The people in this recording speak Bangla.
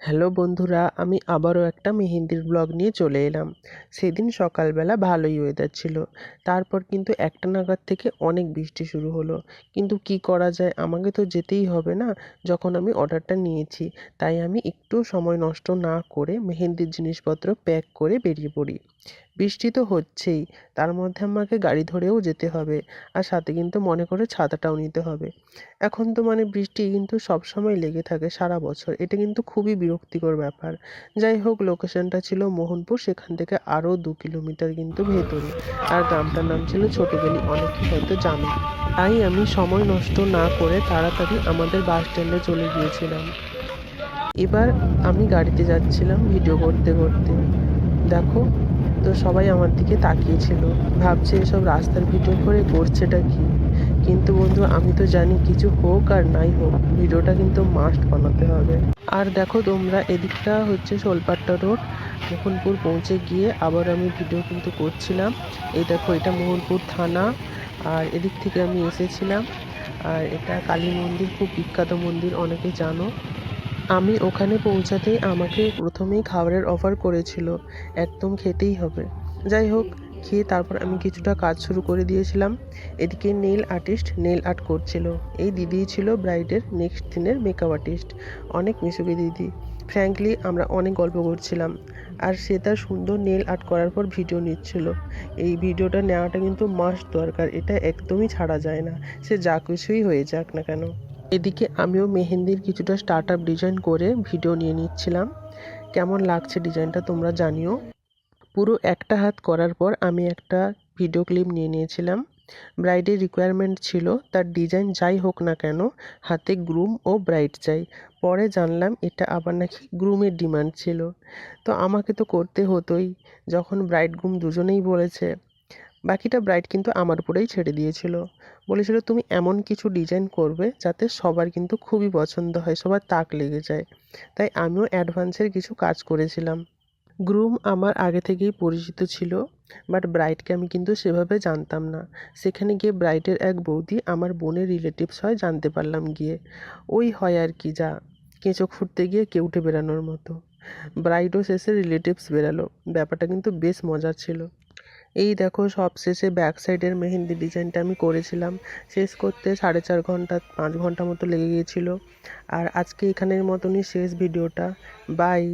হ্যালো বন্ধুরা, আমি আবারও একটা মেহেন্দির ব্লগ নিয়ে চলে এলাম। সেদিন সকালবেলা ভালোই ওয়েদার ছিল, তারপর কিন্তু একটা নাগাদ থেকে অনেক বৃষ্টি শুরু হলো। কিন্তু কি করা যায়, আমাকে তো যেতেই হবে না যখন আমি অর্ডারটা নিয়েছি। তাই আমি একটু সময় নষ্ট না করে মেহেন্দির জিনিসপত্র প্যাক করে বেরিয়ে পড়ি। বৃষ্টি তো হচ্ছেই, তার মধ্যে আমাকে গাড়ি ধরেও যেতে হবে, আর সাথে কিন্তু মনে করে ছাতাটাও নিতে হবে। এখন তো বৃষ্টি কিন্তু সবসময় লেগে থাকে সারা বছর, এটা কিন্তু খুবই বিরক্তিকর ব্যাপার। যাই হোক, লোকেশনটা ছিল মোহনপুর, সেখান থেকে আরও 2 কিলোমিটার কিন্তু ভেতরে। আর গ্রামটার নাম ছিল ছোটবেলি, অনেকেই হয়তো জানো। তাই আমি সময় নষ্ট না করে তাড়াতাড়ি আমাদের বাস স্ট্যান্ডে চলে গিয়েছিলাম। এবার আমি গাড়িতে যাচ্ছিলাম ভিডিও করতে করতে। দেখো, তো সবাই আমার দিকে তাকিয়েছিল, ভাবছে এসব রাস্তার ভিডিও করে করছেটা কি। কিন্তু বন্ধু, আমি তো জানি কিছু হোক আর নাই হোক, ভিডিওটা কিন্তু মাস্ট বানাতে হবে। আর দেখো তোমরা, এদিকটা হচ্ছে শোলপাট্টা রোড। মোহনপুর পৌঁছে গিয়ে আবার আমি ভিডিও কিন্তু করছিলাম। এই দেখো, এটা মোহনপুর থানা, আর এদিক থেকে আমি এসেছিলাম। আর এটা কালী মন্দির, খুব বিখ্যাত মন্দির, অনেকে জানো। আমি ওখানে পৌঁছাতেই আমাকে প্রথমেই খাবারের অফার করেছিল, একদম খেতেই হবে। যাই হোক, খেয়ে তারপর আমি কিছুটা কাজ শুরু করে দিয়েছিলাম। এদিকে নেল আর্টিস্ট নেল আর্ট করছিল। এই দিদিই ছিল ব্রাইডের নেক্সট দিনের মেকআপ আর্টিস্ট, অনেক মিশুকি দিদি। ফ্র্যাঙ্কলি আমরা অনেক গল্প করছিলাম, আর সে তার সুন্দর নেল আর্ট করার পর ভিডিও নিচ্ছিল। এই ভিডিওটা নেওয়াটা কিন্তু মাস্ট দরকার, এটা একদমই ছাড়া যায় না, সে যা কিছুই হয়ে যাক না কেন। এদিকে আমিও মেহেন্দির কিছুটা স্টার্ট আপ ডিজাইন করে ভিডিও নিয়ে নিচ্ছিলাম। কেমন লাগছে ডিজাইনটা তোমরা জানিও। পুরো একটা হাত করার পর আমি একটা ভিডিও ক্লিপ নিয়ে নিয়েছিলাম। ব্রাইডের রিকোয়ারমেন্ট ছিল তার ডিজাইন যাই হোক না কেন হাতে গ্রুম ও ব্রাইড চাই। পরে জানলাম এটা আবার নাকি গ্রুমের ডিমান্ড ছিল। তো আমাকে তো করতে হতোই, যখন ব্রাইড গ্রুম দুজনেই বলেছে। বাকিটা ব্রাইড কিন্তু আমার উপরেই ছেড়ে দিয়েছিল, বলেছিল তুমি এমন কিছু ডিজাইন করবে যাতে সবার কিন্তু খুবই পছন্দ হয়, সবার তাক লেগে যায়। তাই আমিও অ্যাডভান্সের কিছু কাজ করেছিলাম। গ্রুম আমার আগে থেকেই পরিচিত ছিল, বাট ব্রাইডকে আমি কিন্তু সেভাবে জানতাম না। সেখানে গিয়ে ব্রাইডের এক বৌদি আমার বোনের রিলেটিভস হয় জানতে পারলাম গিয়ে। ওই হয় আর কি, যা কেঁচো খুঁড়তে গিয়ে কেউটে বেরানোর মতো। ব্রাইডও শেষে রিলেটিভস বেরালো, ব্যাপারটা কিন্তু বেশ মজার ছিল। এই দেখো, সবশেষে ব্যাক সাইডের মেহেন্দি ডিজাইনটা আমি করেছিলাম। শেষ করতে 4.5 ঘন্টা 5 ঘন্টা মতো লেগে গিয়েছিল। আর আজকে এখানের মতনই শেষ ভিডিওটা। বাই।